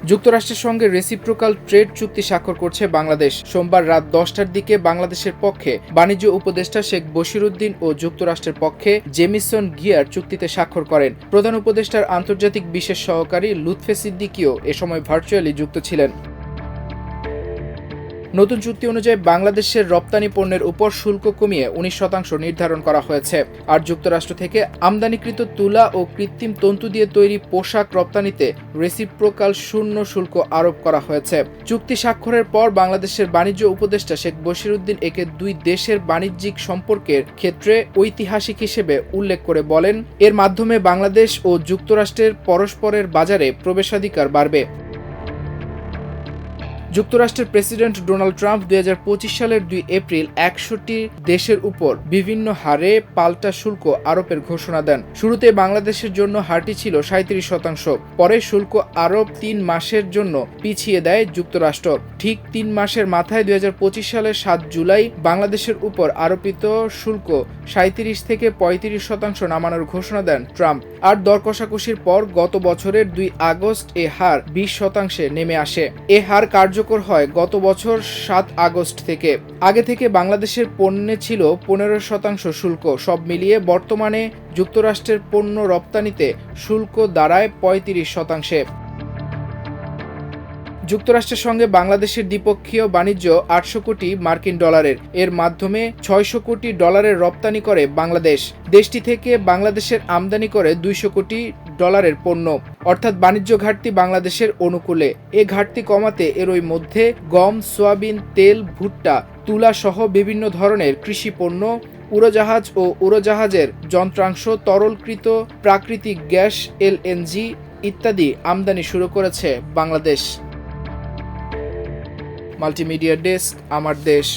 যুক্তরাষ্ট্রের সঙ্গে reciprocal trade চুক্তি স্বাক্ষর করছে বাংলাদেশ। সোমবার রাত 10টার দিকে বাংলাদেশের পক্ষে বাণিজ্য উপদেষ্টা শেখ বশিরউদ্দিন ও যুক্তরাষ্ট্রের পক্ষে জেমিসন গিয়ার চুক্তিতে স্বাক্ষর করেন। প্রধান উপদেষ্টার আন্তর্জাতিক বিশেষ সহকারী লুৎফে সিদ্দিকীও এ সময় ভার্চুয়ালি যুক্ত ছিলেন। নতুন চুক্তি অনুযায়ী বাংলাদেশের রপ্তানি পণ্যের উপর শুল্ক কমিয়ে 19% নির্ধারণ করা হয়েছে। আর যুক্তরাষ্ট্র থেকে আমদানিকৃত তুলা ও কৃত্রিম তন্তু দিয়ে তৈরি পোশাক রপ্তানিতে রেসিপ্রোকাল শূন্য শুল্ক আরোপ করা হয়েছে। চুক্তি স্বাক্ষরের পর বাংলাদেশের বাণিজ্য উপদেষ্টা শেখ বশিরউদ্দিন একে দুই দেশের বাণিজ্যিক সম্পর্কের ক্ষেত্রে ঐতিহাসিক হিসেবে উল্লেখ করে বলেন, এর মাধ্যমে বাংলাদেশ ও যুক্তরাষ্ট্রের পরস্পরের বাজারে প্রবেশাধিকার বাড়বে। যুক্তরাষ্ট্রের প্রেসিডেন্ট ডোনাল্ড ট্রাম্প 2025 সালের 2 এপ্রিল 100টি দেশের উপর বিভিন্ন হারে পাল্টা শুল্ক আরোপের ঘোষণা দেন। শুরুতে বাংলাদেশের জন্য হারটি ছিল 37%। পরে শুল্ক আরোপ 3 মাসের জন্য পিছিয়ে দেয় যুক্তরাষ্ট্র। ঠিক 3 মাসের মাথায় 2025 সালের 7 জুলাই বাংলাদেশের উপর আরোপিত শুল্ক 37 থেকে 35% নামানোর ঘোষণা দেন ট্রাম্প। আর দর কষাকষির পর গত বছরের 2 আগস্ট এ হার 20% নেমে আসে। এ হার কার্যকর হয় গত বছর 7 আগস্ট থেকে। আগে থেকে বাংলাদেশের পণ্যে ছিল 15% শুল্ক। সব মিলিয়ে বর্তমানে যুক্তরাষ্ট্রের পণ্য রপ্তানিতে শুল্ক দাঁড়ায় 35%। যুক্তরাষ্ট্রের সঙ্গে বাংলাদেশের দ্বিপক্ষীয় বাণিজ্য 800 কোটি মার্কিন ডলারের। এর মাধ্যমে 600 কোটি ডলারের রপ্তানি করে বাংলাদেশ। দেশটি থেকে বাংলাদেশের আমদানি করে 200 কোটি ডলারের পণ্য। অর্থাৎ বাণিজ্য ঘাটতি বাংলাদেশের অনুকূলে। এ ঘাটতি কমাতে এরই মধ্যে গম, সোয়াবিন, তেল, ভুট্টা, তুলা সহ বিভিন্ন ধরনের কৃষি পণ্য, উড়োজাহাজ ও উড়োজাহাজের যন্ত্রাংশ, তরলকৃত প্রাকৃতিক গ্যাস এলএনজি ইত্যাদি আমদানি শুরু করেছে বাংলাদেশ। মাল্টিমিডিয়া ডেস্ক, আমার দেশ।